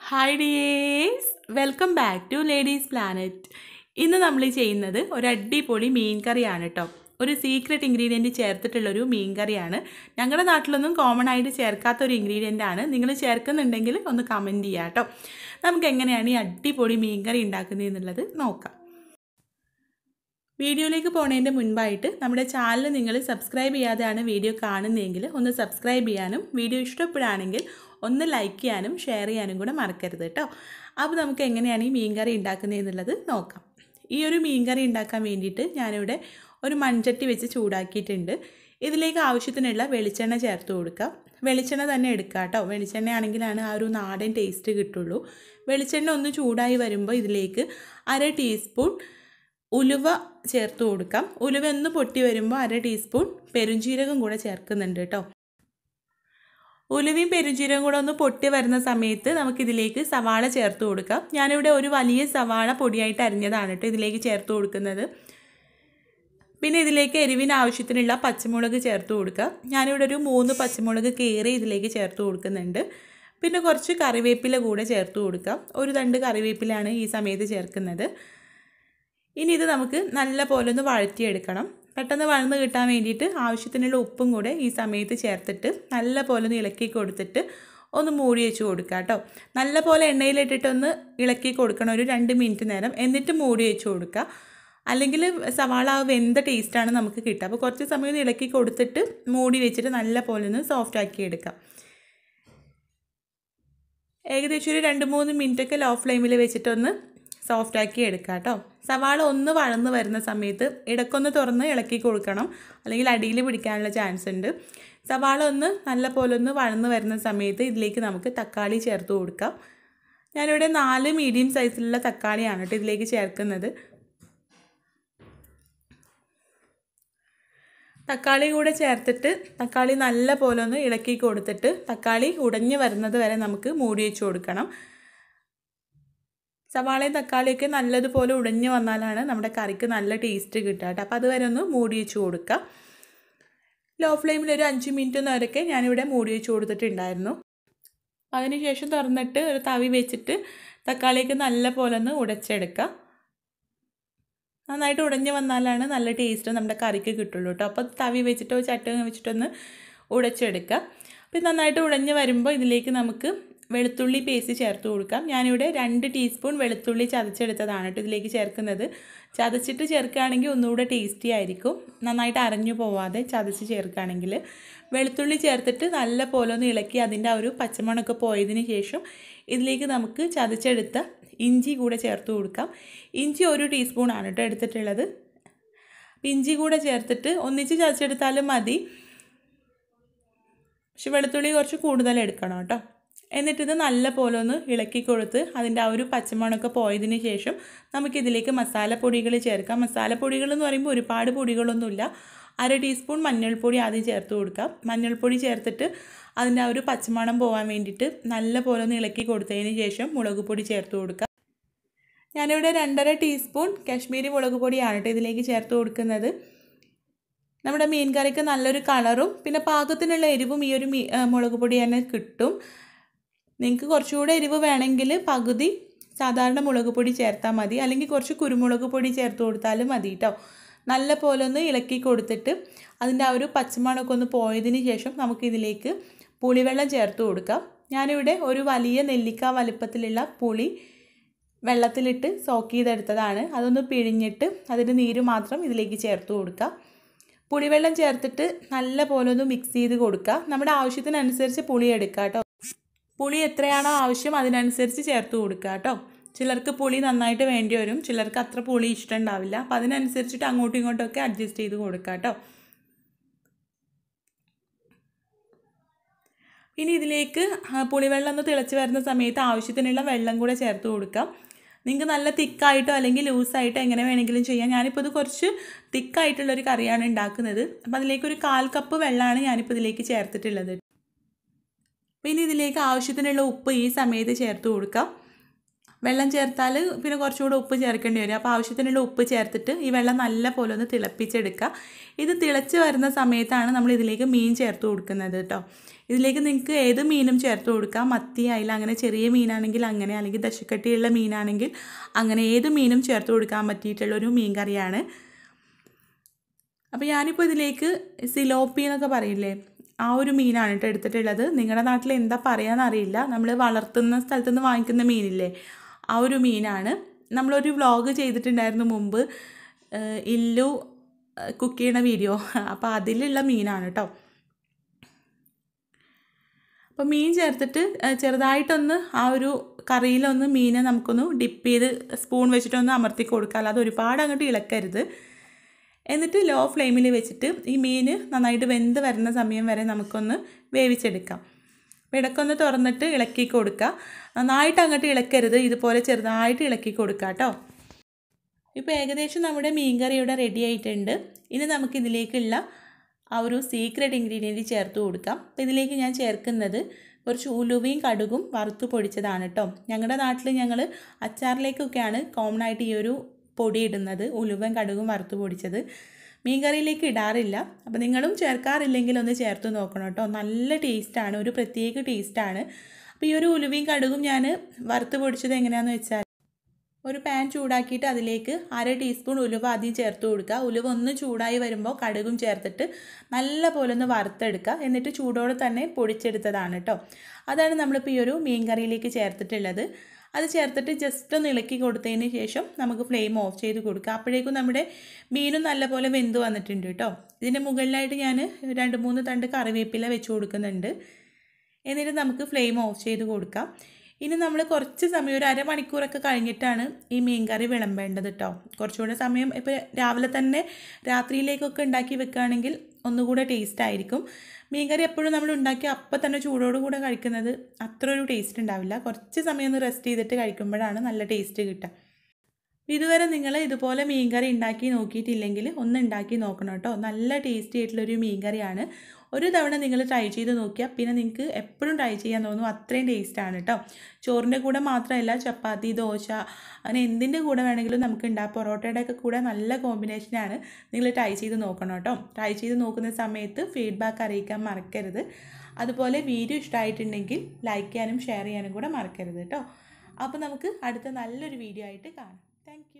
Hi dears, welcome back to ladies planet. ഇന്ന് നമ്മൾ ചെയ്യുന്നത് ഒരു അടിപൊളി മീൻ കറിയാണ് കേട്ടോ. ഒരു സീക്രട്ട് ഇൻഗ്രീഡിയൻറ്റ് ചേർത്തിട്ടുള്ളൊരു മീൻ കറിയാണ്. ഞങ്ങളുടെ നാട്ടിലൊന്നും കോമൺ ആയിട്ട് ചേർക്കാത്തൊരു ഇൻഗ്രീഡിയൻ്റ് ആണ്. നിങ്ങൾ ചേർക്കുന്നുണ്ടെങ്കിൽ ഒന്ന് കമൻറ്റ് ചെയ്യുക കേട്ടോ. നമുക്ക് എങ്ങനെയാണ് ഈ അടിപൊളി മീൻ കറി ഉണ്ടാക്കുന്നതെന്നുള്ളത് നോക്കാം. വീഡിയോയിലേക്ക് പോകുന്നതിൻ്റെ മുൻപായിട്ട് നമ്മുടെ ചാനൽ നിങ്ങൾ സബ്സ്ക്രൈബ് ചെയ്യാതെയാണ് വീഡിയോ കാണുന്നതെങ്കിൽ ഒന്ന് സബ്സ്ക്രൈബ് ചെയ്യാനും വീഡിയോ ഇഷ്ടപ്പെടുകയാണെങ്കിൽ ഒന്ന് ലൈക്ക് ചെയ്യാനും ഷെയർ ചെയ്യാനും കൂടെ മറക്കരുത് കേട്ടോ. അപ്പോൾ നമുക്ക് എങ്ങനെയാണ് ഈ മീൻ കറി ഉണ്ടാക്കുന്നതെന്നുള്ളത് നോക്കാം. ഈ ഒരു മീൻ കറി ഉണ്ടാക്കാൻ വേണ്ടിയിട്ട് ഞാനിവിടെ ഒരു മൺചട്ടി വെച്ച് ചൂടാക്കിയിട്ടുണ്ട്. ഇതിലേക്ക് ആവശ്യത്തിനുള്ള വെളിച്ചെണ്ണ ചേർത്ത് കൊടുക്കാം. വെളിച്ചെണ്ണ തന്നെ എടുക്കുക കേട്ടോ. വെളിച്ചെണ്ണ ആണെങ്കിലാണ് ആ ഒരു നാടൻ ടേസ്റ്റ് കിട്ടുള്ളൂ. വെളിച്ചെണ്ണ ഒന്ന് ചൂടായി വരുമ്പോൾ ഇതിലേക്ക് 1/2 ടീസ്പൂൺ ഉലുവ ചേർത്ത് കൊടുക്കാം. ഉലുവ ഒന്ന് പൊട്ടി വരുമ്പോൾ 1/2 ടീസ്പൂൺ പെരുംജീരകം കൂടെ ചേർക്കുന്നുണ്ട് കേട്ടോ. ഉലുവയും പെരുംജീരകം കൂടെ ഒന്ന് പൊട്ടി വരുന്ന സമയത്ത് നമുക്കിതിലേക്ക് സവാള ചേർത്ത് കൊടുക്കാം. ഞാനിവിടെ ഒരു വലിയ സവാള പൊടിയായിട്ട് അരിഞ്ഞതാണ് കേട്ടോ ഇതിലേക്ക് ചേർത്ത് കൊടുക്കുന്നത്. പിന്നെ ഇതിലേക്ക് എരിവിന് ആവശ്യത്തിനുള്ള പച്ചമുളക് ചേർത്ത് കൊടുക്കാം. ഞാനിവിടെ ഒരു 3 പച്ചമുളക് കീറി ഇതിലേക്ക് ചേർത്ത് കൊടുക്കുന്നുണ്ട്. പിന്നെ കുറച്ച് കറിവേപ്പില കൂടെ ചേർത്ത് കൊടുക്കാം. ഒരു തണ്ട് കറിവേപ്പിലാണ് ഈ സമയത്ത് ചേർക്കുന്നത്. ഇനി ഇത് നമുക്ക് നല്ല പോലെ ഒന്ന് വഴറ്റിയെടുക്കണം. പെട്ടെന്ന് വഴന്ന് കിട്ടാൻ വേണ്ടിയിട്ട് ആവശ്യത്തിനുള്ള ഉപ്പും കൂടെ ഈ സമയത്ത് ചേർത്തിട്ട് നല്ല പോലെ ഒന്ന് ഇളക്കി കൊടുത്തിട്ട് ഒന്ന് മൂടി വെച്ച് കൊടുക്കുക കേട്ടോ. നല്ല പോലെ എണ്ണയിലിട്ടിട്ടൊന്ന് ഇളക്കി കൊടുക്കണം ഒരു 2 മിനിറ്റ് നേരം. എന്നിട്ട് മൂടി വെച്ച് കൊടുക്കുക. അല്ലെങ്കിൽ സവാള വെന്ത ടേസ്റ്റാണ് നമുക്ക് കിട്ടുക. അപ്പോൾ കുറച്ച് സമയം ഒന്ന് ഇളക്കി കൊടുത്തിട്ട് മൂടി വെച്ചിട്ട് നല്ല പോലെ ഒന്ന് സോഫ്റ്റ് ആക്കി എടുക്കാം. ഏകദേശം ഒരു 2-3 മിനിറ്റൊക്കെ ലോ ഫ്ലെയിമിൽ വെച്ചിട്ടൊന്ന് സോഫ്റ്റാക്കി എടുക്കുക കേട്ടോ. സവാള ഒന്ന് വഴന്ന് വരുന്ന സമയത്ത് ഇടയ്ക്കൊന്ന് തുറന്ന് ഇളക്കി കൊടുക്കണം, അല്ലെങ്കിൽ അടിയിൽ പിടിക്കാനുള്ള ചാൻസ് ഉണ്ട്. സവാള ഒന്ന് നല്ല പോലെ ഒന്ന് വഴന്ന് വരുന്ന സമയത്ത് ഇതിലേക്ക് നമുക്ക് തക്കാളി ചേർത്ത് കൊടുക്കാം. ഞാനിവിടെ 4 മീഡിയം സൈസിലുള്ള തക്കാളിയാണ് കേട്ടോ ഇതിലേക്ക് ചേർക്കുന്നത്. തക്കാളി കൂടെ ചേർത്തിട്ട് തക്കാളി നല്ല പോലെ ഒന്ന് ഇളക്കി കൊടുത്തിട്ട് തക്കാളി ഉടഞ്ഞു വരുന്നത് വരെ നമുക്ക് മൂടി വെച്ച് കൊടുക്കണം. സവാളയും തക്കാളിയൊക്കെ നല്ലതുപോലെ ഉടഞ്ഞു വന്നാലാണ് നമ്മുടെ കറിക്ക് നല്ല ടേസ്റ്റ് കിട്ടുക കേട്ടോ. അപ്പോൾ അതുവരെ ഒന്ന് മൂടി വെച്ച് കൊടുക്കുക. ലോ ഫ്ലെയിമിൽ ഒരു 5 മിനിറ്റ് വരെയൊക്കെ ഞാനിവിടെ മൂടി വെച്ച് കൊടുത്തിട്ടുണ്ടായിരുന്നു. അതിനുശേഷം തുറന്നിട്ട് ഒരു തവി വെച്ചിട്ട് തക്കാളിയൊക്കെ നല്ല പോലെ ഒന്ന് ഉടച്ചെടുക്കുക. നന്നായിട്ട് ഉടഞ്ഞു വന്നാലാണ് നല്ല ടേസ്റ്റ് നമ്മുടെ കറിക്ക് കിട്ടുള്ളൂ കേട്ടോ. അപ്പോൾ തവി വെച്ചിട്ടോ ചട്ടകം വെച്ചിട്ടൊന്ന് ഉടച്ചെടുക്കുക. അപ്പോൾ നന്നായിട്ട് ഉടഞ്ഞു വരുമ്പോൾ ഇതിലേക്ക് നമുക്ക് വെളുത്തുള്ളി പേസ്റ്റ് ചേർത്ത് കൊടുക്കാം. ഞാനിവിടെ 2 ടീസ്പൂൺ വെളുത്തുള്ളി ചതച്ചെടുത്തതാണ് കേട്ടോ ഇതിലേക്ക് ചേർക്കുന്നത്. ചതച്ചിട്ട് ചേർക്കുകയാണെങ്കിൽ ഒന്നുകൂടെ ടേസ്റ്റി ആയിരിക്കും. നന്നായിട്ട് അരഞ്ഞു പോവാതെ ചതച്ച് ചേർക്കുകയാണെങ്കിൽ. വെളുത്തുള്ളി ചേർത്തിട്ട് നല്ല പോലെ ഒന്ന് ഇളക്കി അതിൻ്റെ ഒരു പച്ചമണമൊക്കെ പോയതിന് ശേഷം ഇതിലേക്ക് നമുക്ക് ചതച്ചെടുത്ത ഇഞ്ചി കൂടെ ചേർത്ത് കൊടുക്കാം. ഇഞ്ചി 1 ടീസ്പൂണാണ് കേട്ടോ എടുത്തിട്ടുള്ളത്. ഇഞ്ചി കൂടെ ചേർത്തിട്ട് ഒന്നിച്ച് ചതച്ചെടുത്താലും മതി, പക്ഷെ വെളുത്തുള്ളി കുറച്ച് കൂടുതൽ എടുക്കണം കേട്ടോ. എന്നിട്ടിത് നല്ല പോലെ ഒന്ന് ഇളക്കി കൊടുത്ത് അതിൻ്റെ ആ ഒരു പച്ചമണമൊക്കെ പോയതിന് ശേഷം നമുക്കിതിലേക്ക് മസാലപ്പൊടികൾ ചേർക്കാം. മസാലപ്പൊടികൾ എന്ന് പറയുമ്പോൾ ഒരുപാട് പൊടികളൊന്നുമില്ല. 1/2 ടീസ്പൂൺ മഞ്ഞൾപ്പൊടി ആദ്യം ചേർത്ത് കൊടുക്കാം. മഞ്ഞൾപ്പൊടി ചേർത്തിട്ട് അതിൻ്റെ ആ ഒരു പച്ചമണം പോകാൻ വേണ്ടിയിട്ട് നല്ല പോലെ ഒന്ന് ഇളക്കി കൊടുത്തതിന് ശേഷം മുളക് പൊടി ചേർത്ത് കൊടുക്കാം. ഞാനിവിടെ 2.5 ടീസ്പൂൺ കാശ്മീരി മുളക് പൊടിയാണ് കേട്ടോ ഇതിലേക്ക് ചേർത്ത് കൊടുക്കുന്നത്. നമ്മുടെ മീൻ കറിക്ക് നല്ലൊരു കളറും പിന്നെ പാകത്തിനുള്ള എരിവും ഈ ഒരു മുളക് പൊടി തന്നെ കിട്ടും. നിങ്ങൾക്ക് കുറച്ചുകൂടെ എരിവ് വേണമെങ്കിൽ പകുതി സാധാരണ മുളക് പൊടി ചേർത്താൽ മതി, അല്ലെങ്കിൽ കുറച്ച് കുരുമുളക് പൊടി ചേർത്ത് കൊടുത്താലും മതി കേട്ടോ. നല്ല പോലെ ഒന്ന് ഇളക്കി കൊടുത്തിട്ട് അതിൻ്റെ ആ ഒരു പച്ചമണമൊക്കെ ഒന്ന് പോയതിന് ശേഷം നമുക്കിതിലേക്ക് പുളിവെള്ളം ചേർത്ത് കൊടുക്കാം. ഞാനിവിടെ ഒരു വലിയ നെല്ലിക്ക വലുപ്പത്തിലുള്ള പുളി വെള്ളത്തിലിട്ട് സോക്ക് ചെയ്തെടുത്തതാണ്. അതൊന്ന് പിഴിഞ്ഞിട്ട് അതിൻ്റെ നീര് മാത്രം ഇതിലേക്ക് ചേർത്ത് കൊടുക്കാം. പുളിവെള്ളം ചേർത്തിട്ട് നല്ല പോലെ ഒന്ന് മിക്സ് ചെയ്ത് കൊടുക്കുക. നമ്മുടെ ആവശ്യത്തിനനുസരിച്ച് പുളി എടുക്കുക കേട്ടോ. പുളി എത്രയാണോ ആവശ്യം അതിനനുസരിച്ച് ചേർത്ത് കൊടുക്കുക കേട്ടോ. ചിലർക്ക് പുളി നന്നായിട്ട് വേണ്ടി വരും, ചിലർക്ക് അത്ര പുളി ഇഷ്ടമുണ്ടാവില്ല. അപ്പോൾ അതിനനുസരിച്ചിട്ട് അങ്ങോട്ടും ഇങ്ങോട്ടൊക്കെ അഡ്ജസ്റ്റ് ചെയ്ത് കൊടുക്കുക കേട്ടോ. ഇനി ഇതിലേക്ക് പുളിവെള്ളം ഒന്ന് തിളച്ച് വരുന്ന സമയത്ത് ആവശ്യത്തിനുള്ള വെള്ളം കൂടെ ചേർത്ത് കൊടുക്കാം. നിങ്ങൾക്ക് നല്ല തിക്കായിട്ടോ അല്ലെങ്കിൽ ലൂസായിട്ടോ എങ്ങനെ വേണമെങ്കിലും ചെയ്യാം. ഞാനിപ്പോൾ ഇത് കുറച്ച് തിക്കായിട്ടുള്ളൊരു കറിയാണ് ഉണ്ടാക്കുന്നത്. അപ്പോൾ അതിലേക്ക് ഒരു 1/4 കപ്പ് വെള്ളമാണ് ഞാനിപ്പോൾ ഇതിലേക്ക് ചേർത്തിട്ടുള്ളത്. പിന്നെ ഇതിലേക്ക് ആവശ്യത്തിനുള്ള ഉപ്പ് ഈ സമയത്ത് ചേർത്ത് കൊടുക്കാം. വെള്ളം ചേർത്താൽ പിന്നെ കുറച്ചുകൂടെ ഉപ്പ് ചേർക്കേണ്ടി വരും. അപ്പോൾ ആവശ്യത്തിനുള്ള ഉപ്പ് ചേർത്തിട്ട് ഈ വെള്ളം നല്ല പോലെ ഒന്ന് തിളപ്പിച്ചെടുക്കുക. ഇത് തിളച്ച് വരുന്ന സമയത്താണ് നമ്മൾ ഇതിലേക്ക് മീൻ ചേർത്ത് കൊടുക്കുന്നത് കേട്ടോ. ഇതിലേക്ക് നിങ്ങൾക്ക് ഏത് മീനും ചേർത്ത് കൊടുക്കാം. മത്തി, അയില അങ്ങനെ ചെറിയ മീനാണെങ്കിൽ അങ്ങനെ, അല്ലെങ്കിൽ ദശക്കട്ടിയുള്ള മീനാണെങ്കിൽ അങ്ങനെ ഏത് മീനും ചേർത്ത് കൊടുക്കാൻ പറ്റിയിട്ടുള്ളൊരു മീൻ കറിയാണ്. അപ്പോൾ ഞാനിപ്പോൾ ഇതിലേക്ക് സിലോപ്പി എന്നൊക്കെ പറയില്ലേ, ആ ഒരു മീനാണ് കേട്ടോ എടുത്തിട്ടുള്ളത്. നിങ്ങളുടെ നാട്ടിൽ എന്താ പറയാമെന്നറിയില്ല. നമ്മൾ വളർത്തുന്ന സ്ഥലത്തു നിന്ന് വാങ്ങിക്കുന്ന മീനില്ലേ, ആ ഒരു മീനാണ്. നമ്മളൊരു വ്ളോഗ് ചെയ്തിട്ടുണ്ടായിരുന്നു മുമ്പ്, ഇല്ലു കുക്ക് ചെയ്യണ വീഡിയോ. അപ്പോൾ അതിലുള്ള മീനാണ് കേട്ടോ. അപ്പോൾ മീൻ ചേർത്തിട്ട് ചെറുതായിട്ടൊന്ന് ആ ഒരു കറിയിലൊന്ന് മീനെ നമുക്കൊന്ന് ഡിപ്പ് ചെയ്ത് സ്പൂൺ വെച്ചിട്ടൊന്ന് അമർത്തി കൊടുക്കുക. അല്ലാതെ ഒരുപാട് അങ്ങോട്ട് ഇളക്കരുത്. എന്നിട്ട് ലോ ഫ്ലെയിമിൽ വെച്ചിട്ട് ഈ മീൻ നന്നായിട്ട് വെന്ത് വരുന്ന സമയം വരെ നമുക്കൊന്ന് വേവിച്ചെടുക്കാം. ഇടയ്ക്കൊന്ന് തുറന്നിട്ട് ഇളക്കി കൊടുക്കുക. നന്നായിട്ട് അങ്ങോട്ട് ഇളക്കരുത്, ഇതുപോലെ ചെറുതായിട്ട് ഇളക്കി കൊടുക്കുക കേട്ടോ. ഇപ്പോൾ ഏകദേശം നമ്മുടെ മീൻ കറി ഇവിടെ റെഡി ആയിട്ടുണ്ട്. ഇനി നമുക്കിതിലേക്കുള്ള ആ ഒരു സീക്രട്ട് ഇൻഗ്രീഡിയൻറ്റ് ചേർത്ത് കൊടുക്കാം. അപ്പോൾ ഇതിലേക്ക് ഞാൻ ചേർക്കുന്നത് കുറച്ച് ഉലുവയും കടുകും വറുത്ത് പൊടിച്ചതാണ് കേട്ടോ. ഞങ്ങളുടെ നാട്ടിൽ ഞങ്ങൾ അച്ചാറിലേക്കൊക്കെയാണ് കോമൺ ആയിട്ട് ഈ ഒരു പൊടി ഇടുന്നത്, ഉലുവയും കടുകും വറുത്ത് പൊടിച്ചത്. മീൻ കറിയിലേക്ക് ഇടാറില്ല. അപ്പോൾ നിങ്ങളും ചേർക്കാറില്ലെങ്കിൽ ഒന്ന് ചേർത്ത് നോക്കണം കേട്ടോ. നല്ല ടേസ്റ്റാണ്, ഒരു പ്രത്യേക ടേസ്റ്റാണ്. അപ്പോൾ ഈ ഒരു ഉലുവയും കടുകും ഞാൻ വറുത്ത് പൊടിച്ചത് എങ്ങനെയാണെന്ന് വെച്ചാൽ, ഒരു പാൻ ചൂടാക്കിയിട്ട് അതിലേക്ക് 1/2 ടീസ്പൂൺ ഉലുവ ആദ്യം ചേർത്ത് കൊടുക്കുക. ഉലുവ ഒന്ന് ചൂടായി വരുമ്പോൾ കടുകും ചേർത്തിട്ട് നല്ല പോലെ ഒന്ന് വറുത്തെടുക്കുക. എന്നിട്ട് ചൂടോടെ തന്നെ പൊടിച്ചെടുത്തതാണ് കേട്ടോ. അതാണ് നമ്മളിപ്പോൾ ഈ ഒരു മീൻ കറിയിലേക്ക് ചേർത്തിട്ടുള്ളത്. അത് ചേർത്തിട്ട് ജസ്റ്റ് ഒന്ന് ഇളക്കി കൊടുത്തതിന് ശേഷം നമുക്ക് ഫ്ലെയിം ഓഫ് ചെയ്ത് കൊടുക്കുക. അപ്പോഴേക്കും നമ്മുടെ മീനും നല്ലപോലെ വെന്ത് വന്നിട്ടുണ്ട് കേട്ടോ. ഇതിൻ്റെ മുകളിലായിട്ട് ഞാൻ 2-3 തണ്ട് കറിവേപ്പില വെച്ച് കൊടുക്കുന്നുണ്ട്. എന്നിട്ട് നമുക്ക് ഫ്ലെയിം ഓഫ് ചെയ്ത് കൊടുക്കാം. ഇനി നമ്മൾ കുറച്ച് സമയം, ഒരു അരമണിക്കൂറൊക്കെ കഴിഞ്ഞിട്ടാണ് ഈ മീൻ കറി വിളമ്പേണ്ടത് കേട്ടോ. കുറച്ചുകൂടെ സമയം, ഇപ്പോൾ രാവിലെ തന്നെ രാത്രിയിലേക്കൊക്കെ ഉണ്ടാക്കി വെക്കുകയാണെങ്കിൽ ഒന്നുകൂടെ ടേസ്റ്റ് ആയിരിക്കും. മീൻ കറി എപ്പോഴും നമ്മൾ ഉണ്ടാക്കി അപ്പം തന്നെ ചൂടോടുകൂടെ കഴിക്കുന്നത് അത്ര ഒരു ടേസ്റ്റ് ഉണ്ടാവില്ല. കുറച്ച് സമയം ഒന്ന് റെസ്റ്റ് ചെയ്തിട്ട് കഴിക്കുമ്പോഴാണ് നല്ല ടേസ്റ്റ് കിട്ടുക. ഇതുവരെ നിങ്ങൾ ഇതുപോലെ മീൻ കറി ഉണ്ടാക്കി നോക്കിയിട്ടില്ലെങ്കിൽ ഒന്ന് ഉണ്ടാക്കി നോക്കണം കേട്ടോ. നല്ല ടേസ്റ്റി ആയിട്ടുള്ളൊരു മീൻ കറിയാണ്. ഒരു തവണ നിങ്ങൾ ട്രൈ ചെയ്ത് നോക്കിയാൽ പിന്നെ നിങ്ങൾക്ക് എപ്പോഴും ട്രൈ ചെയ്യാൻ തോന്നും, അത്രയും ടേസ്റ്റാണ് കേട്ടോ. ചോറിൻ്റെ കൂടെ മാത്രമല്ല, ചപ്പാത്തി, ദോശ, അങ്ങനെ എന്തിൻ്റെ കൂടെ വേണമെങ്കിലും നമുക്ക് ഉണ്ടാക്കാം. പൊറോട്ടയുടെ ഒക്കെ കൂടെ നല്ല കോമ്പിനേഷനാണ്. നിങ്ങൾ ട്രൈ ചെയ്ത് നോക്കണം കേട്ടോ. ട്രൈ ചെയ്ത് നോക്കുന്ന സമയത്ത് ഫീഡ്ബാക്ക് അറിയിക്കാൻ മറക്കരുത്. അതുപോലെ വീഡിയോ ഇഷ്ടമായിട്ടുണ്ടെങ്കിൽ ലൈക്ക് ചെയ്യാനും ഷെയർ ചെയ്യാനും കൂടെ മറക്കരുത് കേട്ടോ. അപ്പോൾ നമുക്ക് അടുത്ത നല്ലൊരു വീഡിയോ ആയിട്ട് കാണാം. Thank you.